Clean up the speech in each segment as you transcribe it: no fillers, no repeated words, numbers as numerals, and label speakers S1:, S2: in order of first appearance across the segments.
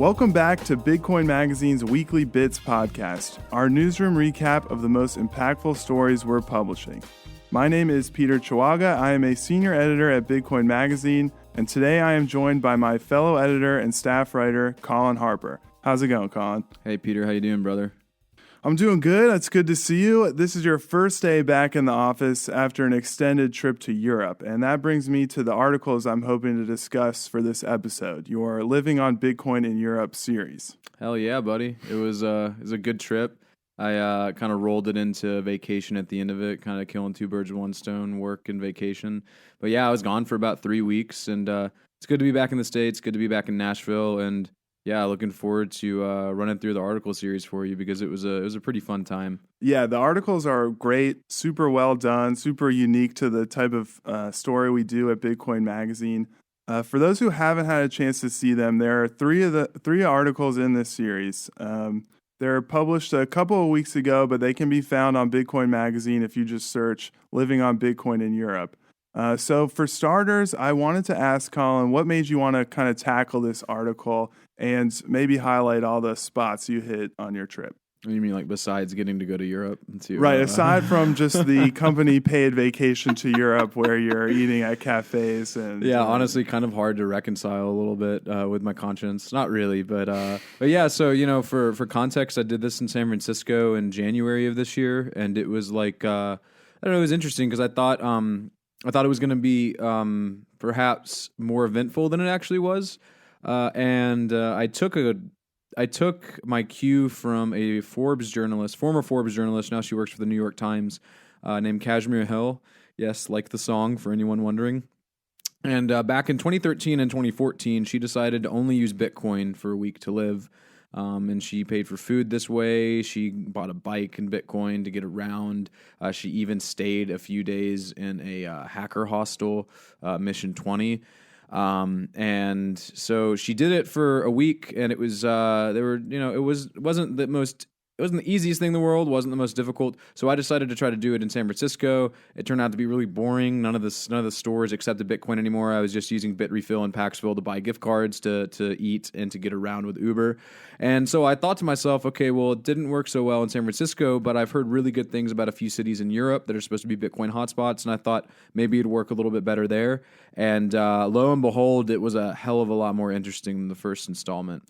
S1: Welcome back to Bitcoin Magazine's Weekly Bits podcast, our newsroom recap of the most impactful stories we're publishing. My name is Peter Chawaga. I am a senior editor at Bitcoin Magazine, and today I am joined by my fellow editor and staff writer, Colin Harper. How's it going, Colin?
S2: Hey, Peter. How you doing, brother?
S1: I'm doing good. It's good to see you. This is your first day back in the office after an extended trip to Europe, and that brings me to the articles I'm hoping to discuss for this episode, your Living on Bitcoin in Europe series.
S2: Hell yeah, buddy. It was a good trip. I kind of rolled it into vacation at the end of it, kind of killing two birds with one stone, work and vacation. But yeah, I was gone for about 3 weeks, and it's good to be back in the States, good to be back in Nashville, and yeah, looking forward to running through the article series for you because it was a pretty fun time.
S1: Yeah, the articles are great, super well done, super unique to the type of story we do at Bitcoin Magazine. For those who haven't had a chance to see them, there are three articles in this series. They're published a couple of weeks ago, but they can be found on Bitcoin Magazine if you just search Living on Bitcoin in Europe. So for starters, I wanted to ask Colin, what made you want to kind of tackle this article and maybe highlight all the spots you hit on your trip?
S2: You mean like besides getting to go to Europe?
S1: Right, aside from just the company-paid vacation to Europe where you're eating at cafes. And
S2: yeah, honestly, kind of hard to reconcile a little bit with my conscience. Not really, but yeah, so, for context, I did this in San Francisco in January of this year, and it was like, I don't know, it was interesting because I thought it was going to be perhaps more eventful than it actually was. And I took my cue from a former Forbes journalist. Now she works for the New York Times, named Kashmir Hill. Yes, like the song, for anyone wondering. And back in 2013 and 2014, she decided to only use Bitcoin for a week to live. And she paid for food this way. She bought a bike in Bitcoin to get around. She even stayed a few days in a hacker hostel, Mission 20. And so she did it for a week, and it was it wasn't the easiest thing in the world, wasn't the most difficult. So I decided to try to do it in San Francisco. It turned out to be really boring. None of the stores accepted Bitcoin anymore. I was just using Bitrefill and Paxful to buy gift cards to eat and to get around with Uber. And so I thought to myself, okay, well, it didn't work so well in San Francisco, but I've heard really good things about a few cities in Europe that are supposed to be Bitcoin hotspots, and I thought maybe it'd work a little bit better there. And lo and behold, it was a hell of a lot more interesting than the first installment.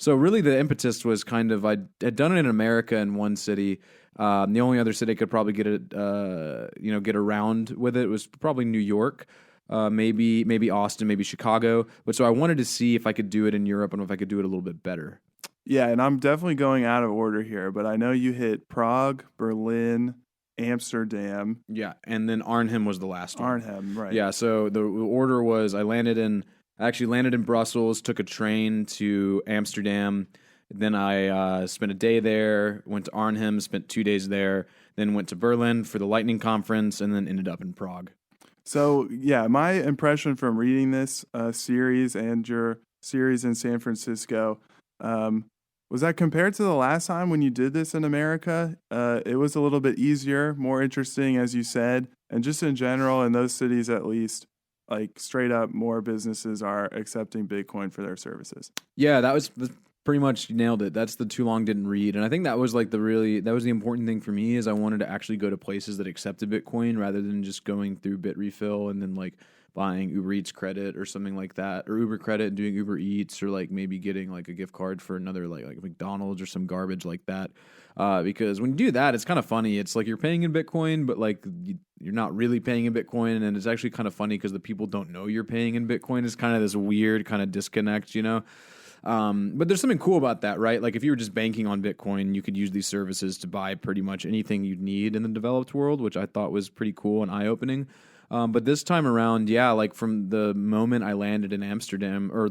S2: So really the impetus was kind of, I had done it in America in one city. The only other city I could probably get around with it was probably New York, maybe Austin, maybe Chicago. But so I wanted to see if I could do it in Europe and if I could do it a little bit better.
S1: Yeah, and I'm definitely going out of order here, but I know you hit Prague, Berlin, Amsterdam.
S2: Yeah, and then Arnhem was the last one.
S1: Arnhem, right.
S2: Yeah, so the order was I actually landed in Brussels, took a train to Amsterdam. Then I spent a day there, went to Arnhem, spent 2 days there, then went to Berlin for the Lightning Conference, and then ended up in Prague.
S1: So, yeah, my impression from reading this series and your series in San Francisco was that compared to the last time when you did this in America, it was a little bit easier, more interesting, as you said, and just in general, in those cities at least, like straight up more businesses are accepting Bitcoin for their services.
S2: Yeah, that was pretty much nailed it. That's the too long didn't read. And I think that was like that was the important thing for me is I wanted to actually go to places that accepted Bitcoin rather than just going through Bitrefill and then like buying Uber Eats credit or something like that, or Uber credit and doing Uber Eats, or like maybe getting like a gift card for another like McDonald's or some garbage like that. Because when you do that, it's kind of funny. It's like you're paying in Bitcoin, but like you're not really paying in Bitcoin, and it's actually kind of funny because the people don't know you're paying in Bitcoin. It's kind of this weird kind of disconnect, But there's something cool about that, right? Like if you were just banking on Bitcoin, you could use these services to buy pretty much anything you'd need in the developed world, which I thought was pretty cool and eye-opening. But this time around, yeah, like from the moment I landed in Amsterdam, or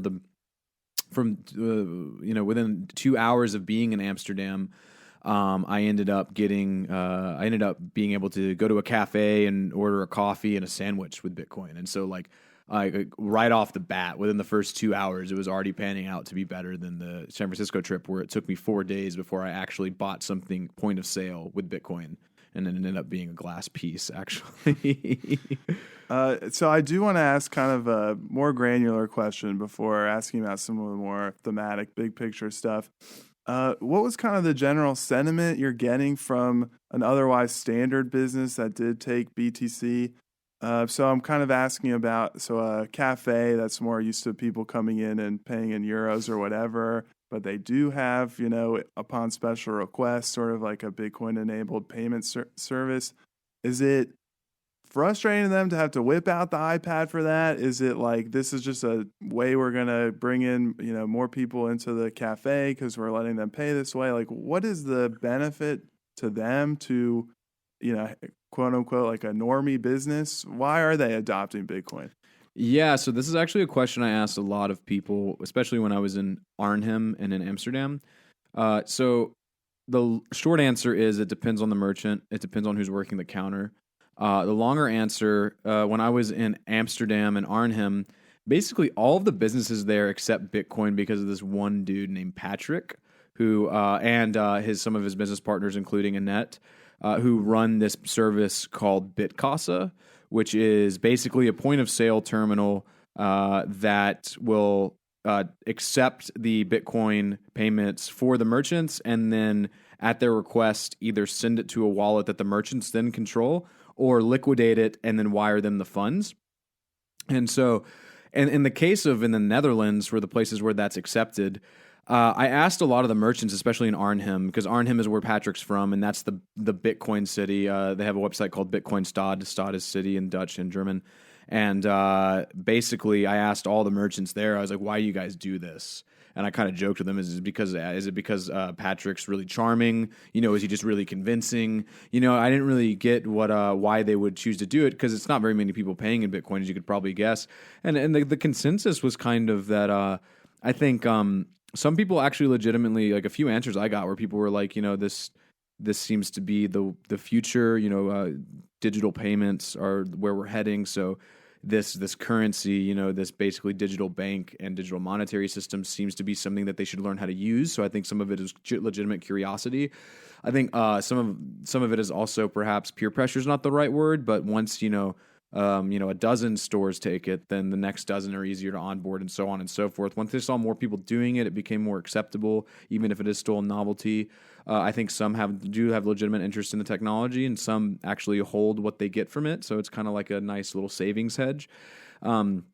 S2: within 2 hours of being in Amsterdam, I ended up being able to go to a cafe and order a coffee and a sandwich with Bitcoin. And so like right off the bat, within the first 2 hours, it was already panning out to be better than the San Francisco trip, where it took me 4 days before I actually bought something point of sale with Bitcoin. and it ended up being a glass piece, actually.
S1: So I do want to ask kind of a more granular question before asking about some of the more thematic, big picture stuff. What was kind of the general sentiment you're getting from an otherwise standard business that did take BTC? So I'm kind of asking about a cafe that's more used to people coming in and paying in euros or whatever, but they do have, upon special request, sort of like a Bitcoin enabled payment service. Is it frustrating to them to have to whip out the iPad for that? Is it like this is just a way we're gonna bring in more people into the cafe because we're letting them pay this way? Like, what is the benefit to them to quote unquote like a normie business? Why are they adopting Bitcoin?
S2: Yeah, so this is actually a question I asked a lot of people, especially when I was in Arnhem and in Amsterdam. So the short answer is it depends on the merchant. It depends on who's working the counter. The longer answer, when I was in Amsterdam and Arnhem, basically all of the businesses there accept Bitcoin because of this one dude named Patrick, who and some of his business partners, including Annette, who run this service called BitCasa, which is basically a point of sale terminal that will accept the Bitcoin payments for the merchants, and then at their request either send it to a wallet that the merchants then control, or liquidate it and then wire them the funds. And so, and in the case of in the Netherlands, for the places where that's accepted, I asked a lot of the merchants, especially in Arnhem, because Arnhem is where Patrick's from, and that's the Bitcoin city. They have a website called Bitcoin Stad. Stad is city in Dutch and German. And basically, I asked all the merchants there, I was like, why do you guys do this? And I kind of joked with them, is it because Patrick's really charming? Is he just really convincing? I didn't really get why they would choose to do it, because it's not very many people paying in Bitcoin, as you could probably guess. And the consensus was kind of that I think some people actually legitimately, like a few answers I got where people were like, this seems to be the future. Digital payments are where we're heading. So this currency, this basically digital bank and digital monetary system seems to be something that they should learn how to use. So I think some of it is legitimate curiosity. I think some of it is also perhaps peer pressure is not the right word, but once a dozen stores take it, then the next dozen are easier to onboard, and so on and so forth. Once they saw more people doing it, it became more acceptable, even if it is still a novelty. I think some do have legitimate interest in the technology, and some actually hold what they get from it. So it's kind of like a nice little savings hedge. When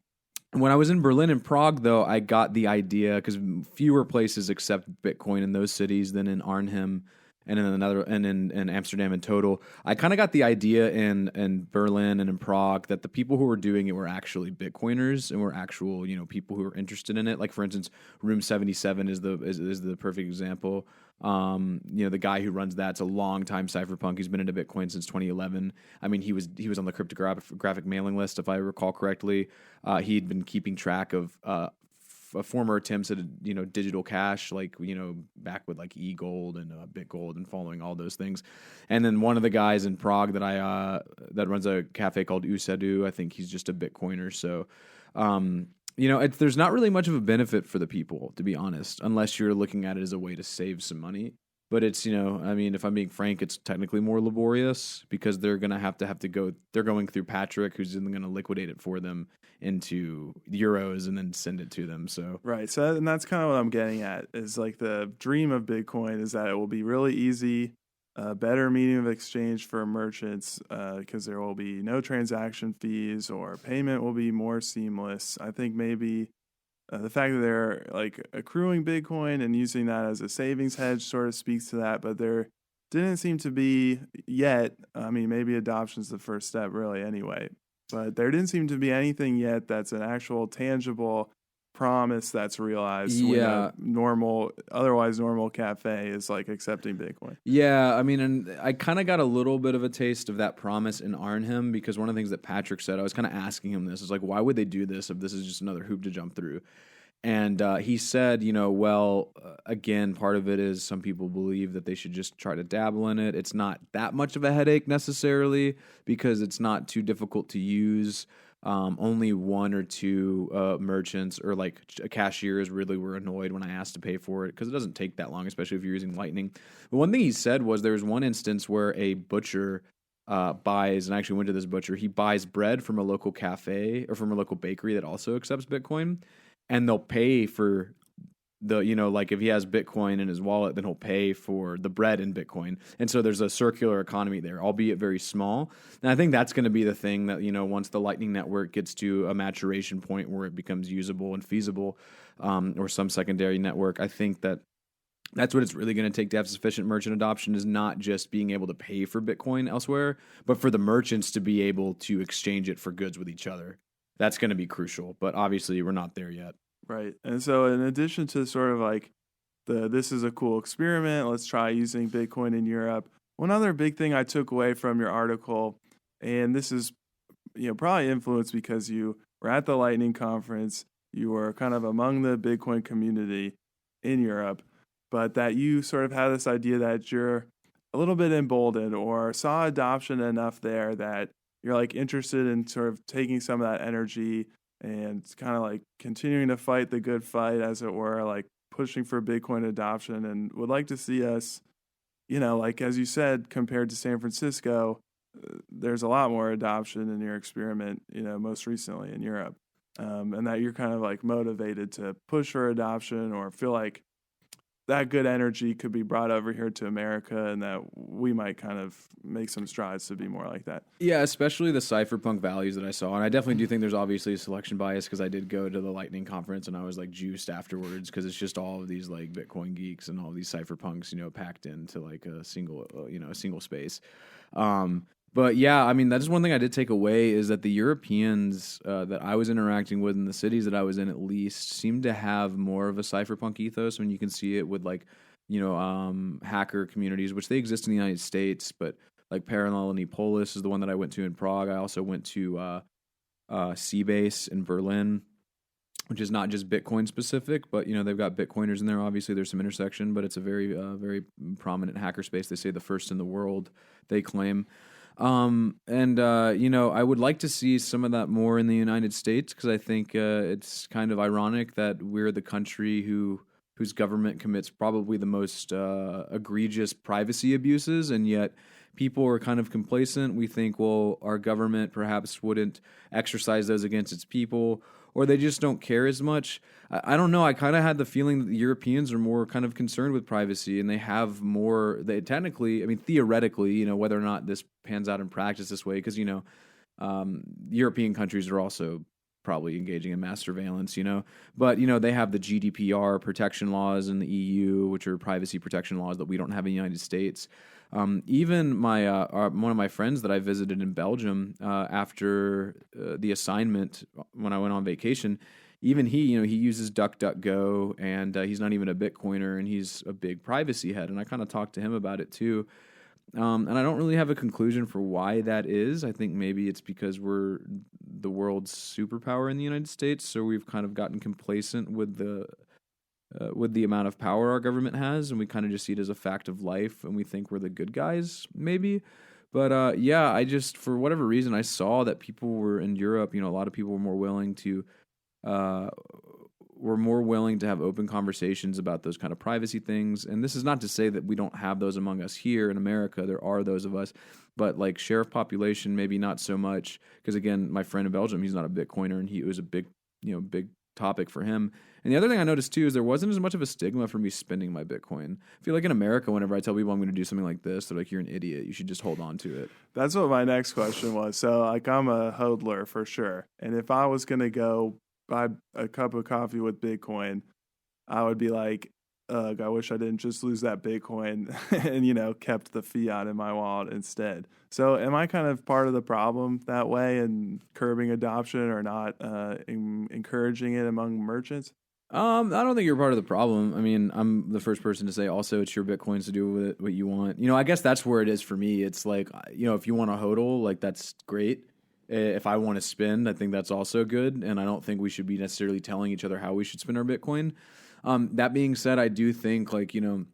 S2: I was in Berlin and Prague, though, I got the idea, because fewer places accept Bitcoin in those cities than in Arnhem and in Amsterdam in total. I kind of got the idea in Berlin and in Prague that the people who were doing it were actually Bitcoiners and were actual people who were interested in it. Like, for instance, Room 77 is the perfect example. The guy who runs that's a longtime cypherpunk. He's been into Bitcoin since 2011. I mean, he was on the cryptographic mailing list, if I recall correctly. He'd been keeping track of former attempts at digital cash, like back with like eGold and BitGold and following all those things. And then one of the guys in Prague that runs a cafe called Usadu, I think he's just a Bitcoiner. So there's not really much of a benefit for the people, to be honest, unless you're looking at it as a way to save some money. But it's, if I'm being frank, it's technically more laborious because they're going to have to go, they're going through Patrick, who's then going to liquidate it for them into euros and then send it to them. So,
S1: right. So, and that's kind of what I'm getting at, is like the dream of Bitcoin is that it will be really easy, better medium of exchange for merchants, because there will be no transaction fees, or payment will be more seamless. I think maybe the fact that they're like accruing Bitcoin and using that as a savings hedge sort of speaks to that, but there didn't seem to be yet. I mean, maybe adoption's the first step, really, anyway. But there didn't seem to be anything yet that's an actual tangible promise that's realized.
S2: Yeah.
S1: When otherwise normal cafe is like accepting Bitcoin.
S2: Yeah, I mean, and I kind of got a little bit of a taste of that promise in Arnhem, because one of the things that Patrick said, I was kind of asking him this, is like, why would they do this if this is just another hoop to jump through? And he said, again, part of it is some people believe that they should just try to dabble in it. It's not that much of a headache necessarily, because it's not too difficult to use. Only one or two merchants or like cashiers really were annoyed when I asked to pay for it because it doesn't take that long, especially if you're using Lightning. But one thing he said was there was one instance where a butcher buys, and I actually went to this butcher. He buys bread from a local cafe or from a local bakery that also accepts Bitcoin, and they'll pay for like if he has Bitcoin in his wallet, then he'll pay for the bread in Bitcoin. And so there's a circular economy there, albeit very small. And I think that's going to be the thing that, once the Lightning Network gets to a maturation point where it becomes usable and feasible, or some secondary network, I think that's what it's really going to take to have sufficient merchant adoption, is not just being able to pay for Bitcoin elsewhere, but for the merchants to be able to exchange it for goods with each other. That's going to be crucial, but obviously we're not there yet.
S1: Right. And so in addition to sort of like this is a cool experiment, let's try using Bitcoin in Europe. One other big thing I took away from your article, and this is probably influenced because you were at the Lightning conference, you were kind of among the Bitcoin community in Europe, but that you sort of had this idea that you're a little bit emboldened or saw adoption enough there that you're like interested in sort of taking some of that energy and kind of like continuing to fight the good fight, as it were, like pushing for Bitcoin adoption, and would like to see us, like as you said, compared to San Francisco, there's a lot more adoption in your experiment, most recently in Europe, and that you're kind of like motivated to push for adoption or feel like that good energy could be brought over here to America, and that we might kind of make some strides to be more like that.
S2: Yeah, especially the cypherpunk values that I saw. And I definitely do think there's obviously a selection bias because I did go to the Lightning conference and I was like juiced afterwards because it's just all of these like Bitcoin geeks and all these cypherpunks, packed into like a single, a single space. But yeah, I mean, that is one thing I did take away is that the Europeans that I was interacting with in the cities that I was in, at least, seemed to have more of a cypherpunk ethos. When you can see it with like, hacker communities, which they exist in the United States, but like Parallel Polis is the one that I went to in Prague. I also went to Seabase in Berlin, which is not just Bitcoin specific, but they've got Bitcoiners in there. Obviously, there's some intersection, but it's a very, very prominent hacker space. They say the first in the world, they claim. I would like to see some of that more in the United States because I think it's kind of ironic that we're the country whose government commits probably the most egregious privacy abuses, and yet people are kind of complacent. We think, well, our government perhaps wouldn't exercise those against its people, or they just don't care as much. I don't know. I kind of had the feeling that the Europeans are more kind of concerned with privacy, and they have more. They technically, I mean, theoretically, whether or not this pans out in practice this way, because European countries are also probably engaging in mass surveillance, but they have the GDPR protection laws in the EU, which are privacy protection laws that we don't have in the United States. Even my one of my friends that I visited in Belgium after the assignment when I went on vacation, even he uses DuckDuckGo, and he's not even a Bitcoiner, and he's a big privacy head. And I kind of talked to him about it too. And I don't really have a conclusion for why that is. I think maybe it's because we're the world's superpower in the United States, so we've kind of gotten complacent with the amount of power our government has, and we kind of just see it as a fact of life, and we think we're the good guys, maybe. But I just, for whatever reason, I saw that people were in Europe. A lot of people were more willing to have open conversations about those kind of privacy things. And this is not to say that we don't have those among us here in America. There are those of us, but like sheriff population, maybe not so much. Because again, my friend in Belgium, he's not a Bitcoiner, and it was a big topic for him. And the other thing I noticed too is there wasn't as much of a stigma for me spending my Bitcoin. I feel like in America, whenever I tell people I'm going to do something like this, they're like, "You're an idiot. You should just hold on to it."
S1: That's what my next question was. So like I'm a hodler for sure. And if I was going to go buy a cup of coffee with Bitcoin, I would be like, ugh, I wish I didn't just lose that Bitcoin and, kept the fiat in my wallet instead. So am I kind of part of the problem that way and curbing adoption or not encouraging it among merchants?
S2: I don't think you're part of the problem. I mean, I'm the first person to say also it's your Bitcoins to do with it what you want. I guess that's where it is for me. It's like, if you want to hodl, like that's great. If I want to spend, I think that's also good. And I don't think we should be necessarily telling each other how we should spend our Bitcoin. That being said, I do think the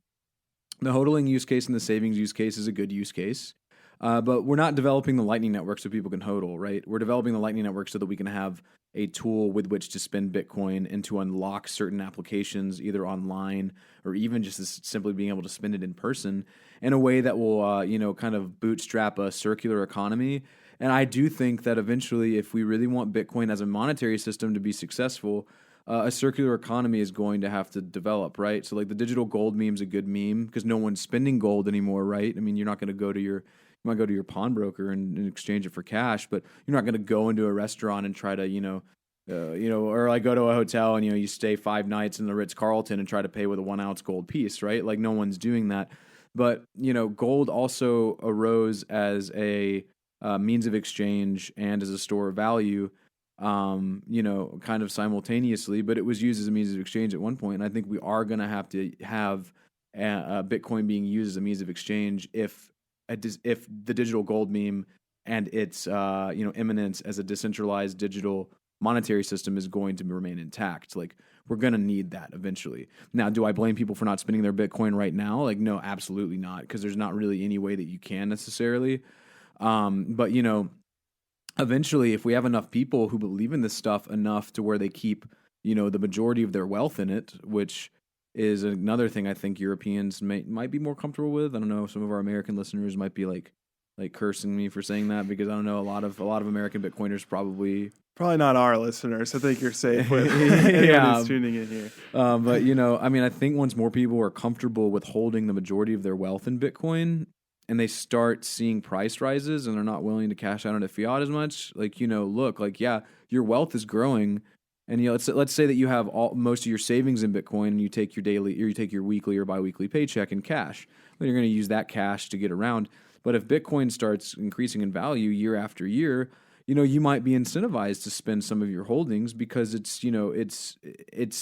S2: hodling use case and the savings use case is a good use case. But we're not developing the Lightning Network so people can hodl, right? We're developing the Lightning Network so that we can have a tool with which to spend Bitcoin and to unlock certain applications, either online or even just as simply being able to spend it in person in a way that will, kind of bootstrap a circular economy. And I do think that eventually, if we really want Bitcoin as a monetary system to be successful, a circular economy is going to have to develop, right? So, like, the digital gold meme is a good meme because no one's spending gold anymore, right? I mean, you're not going to go to your you might go to your pawnbroker and exchange it for cash, but you're not going to go into a restaurant and try to, or like go to a hotel and you stay 5 nights in the Ritz-Carlton and try to pay with a 1 ounce gold piece, right? Like, no one's doing that. But gold also arose as a means of exchange and as a store of value, kind of simultaneously. But it was used as a means of exchange at one point, and I think we are going to have Bitcoin being used as a means of exchange if the digital gold meme and its imminence as a decentralized digital monetary system is going to remain intact. Like, we're going to need that eventually. Now, do I blame people for not spending their Bitcoin right now? Like, no, absolutely not, because there's not really any way that you can necessarily. But eventually, if we have enough people who believe in this stuff enough to where they keep the majority of their wealth in it, which is another thing I think Europeans might be more comfortable with. I don't know. Some of our American listeners might be like cursing me for saying that, because I don't know, a lot of American Bitcoiners probably
S1: not our listeners. I think you're safe with anyone who's tuning in here.
S2: But I think once more people are comfortable with holding the majority of their wealth in Bitcoin, and they start seeing price rises and they're not willing to cash out into fiat as much, your wealth is growing. And let's say that you have most of your savings in Bitcoin, and you take your weekly or biweekly paycheck in cash. Well, you're going to use that cash to get around. But if Bitcoin starts increasing in value year after year, you might be incentivized to spend some of your holdings because it's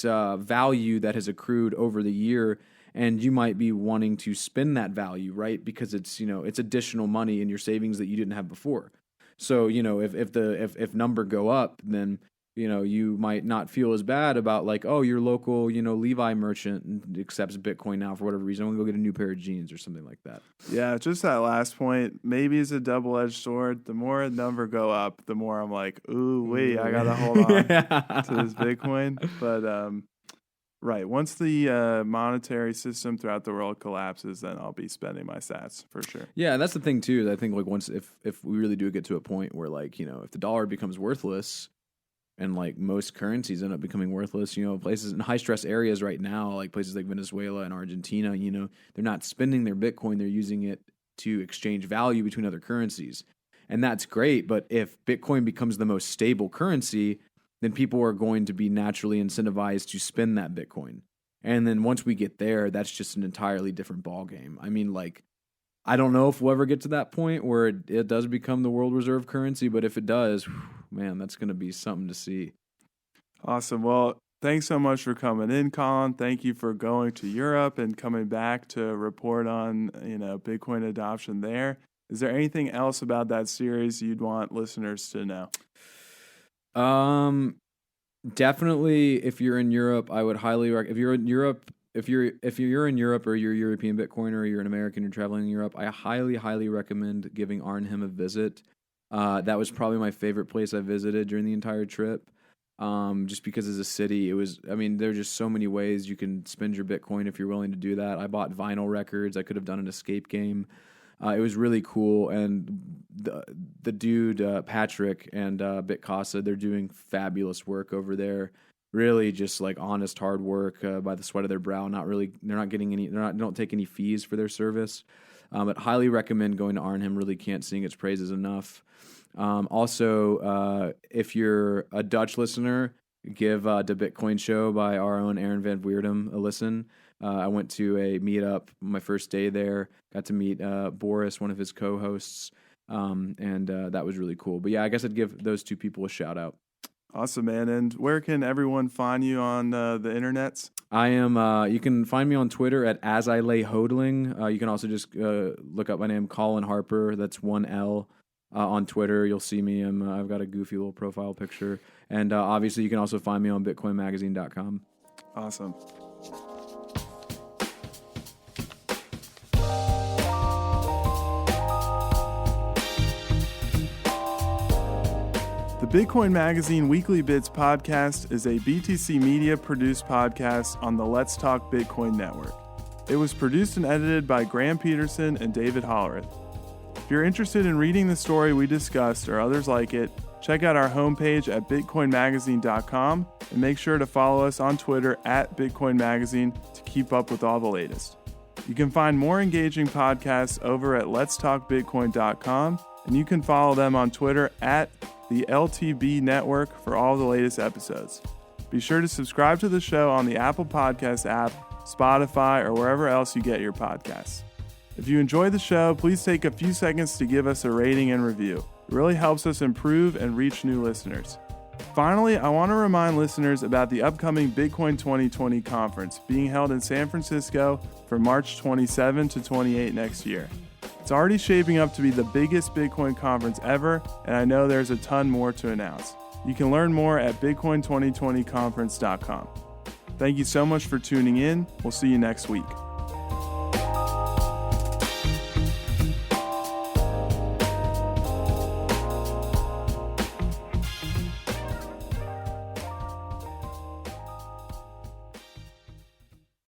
S2: value that has accrued over the year, and you might be wanting to spend that value, right? Because it's additional money in your savings that you didn't have before. So if number go up, then you might not feel as bad about your local, Levi merchant accepts Bitcoin now for whatever reason. I'm going to go get a new pair of jeans or something like that.
S1: Yeah, just that last point, maybe it's a double-edged sword. The more a number go up, the more I'm like, ooh, wait, I got to hold on to this Bitcoin. But, right, once the monetary system throughout the world collapses, then I'll be spending my sats for sure.
S2: Yeah, and that's the thing, too. I think once if we really do get to a point where, if the dollar becomes worthless, and most currencies end up becoming worthless, places in high stress areas right now, places like Venezuela and Argentina, they're not spending their Bitcoin, they're using it to exchange value between other currencies. And that's great, but if Bitcoin becomes the most stable currency, then people are going to be naturally incentivized to spend that Bitcoin. And then once we get there, that's just an entirely different ballgame. I mean, I don't know if we'll ever get to that point where it does become the world reserve currency, but if it does, man, that's going to be something to see.
S1: Awesome. Well, thanks so much for coming in, Colin. Thank you for going to Europe and coming back to report on, Bitcoin adoption there. Is there anything else about that series you'd want listeners to know?
S2: Definitely, if you're in Europe, I would highly recommend. If you're in Europe, if you're in Europe or you're a European Bitcoiner or you're an American, you're traveling in Europe, I highly recommend giving Arnhem a visit. That was probably my favorite place I visited during the entire trip. Just because as a city, there are just so many ways you can spend your Bitcoin if you're willing to do that. I bought vinyl records. I could have done an escape game. It was really cool. And the dude, Patrick and Bitcasa, they're doing fabulous work over there. Really just honest, hard work by the sweat of their brow. They don't take any fees for their service. But highly recommend going to Arnhem. Really can't sing its praises enough. Also, if you're a Dutch listener, give the Bitcoin Show by our own Aaron Van Weerdem a listen. I went to a meetup my first day there, got to meet Boris, one of his co-hosts, and that was really cool. But yeah, I guess I'd give those two people a shout out.
S1: Awesome, man. And where can everyone find you on the internets?
S2: I am. You can find me on Twitter at As I Lay Hodling. You can also just look up my name, Colin Harper. That's 1 L. On Twitter, you'll see me. I've got a goofy little profile picture. And obviously, you can also find me on bitcoinmagazine.com.
S1: Awesome. The Bitcoin Magazine Weekly Bits podcast is a BTC Media produced podcast on the Let's Talk Bitcoin network. It was produced and edited by Graham Peterson and David Hollerith. If you're interested in reading the story we discussed or others like it, check out our homepage at bitcoinmagazine.com and make sure to follow us on Twitter at Bitcoin Magazine to keep up with all the latest. You can find more engaging podcasts over at letstalkbitcoin.com, and you can follow them on Twitter at the LTB Network for all the latest episodes. Be sure to subscribe to the show on the Apple Podcast app, Spotify, or wherever else you get your podcasts. If you enjoy the show, please take a few seconds to give us a rating and review. It really helps us improve and reach new listeners. Finally, I want to remind listeners about the upcoming Bitcoin 2020 conference being held in San Francisco from March 27 to 28 next year. It's already shaping up to be the biggest Bitcoin conference ever, and I know there's a ton more to announce. You can learn more at bitcoin2020conference.com. Thank you so much for tuning in. We'll see you next week.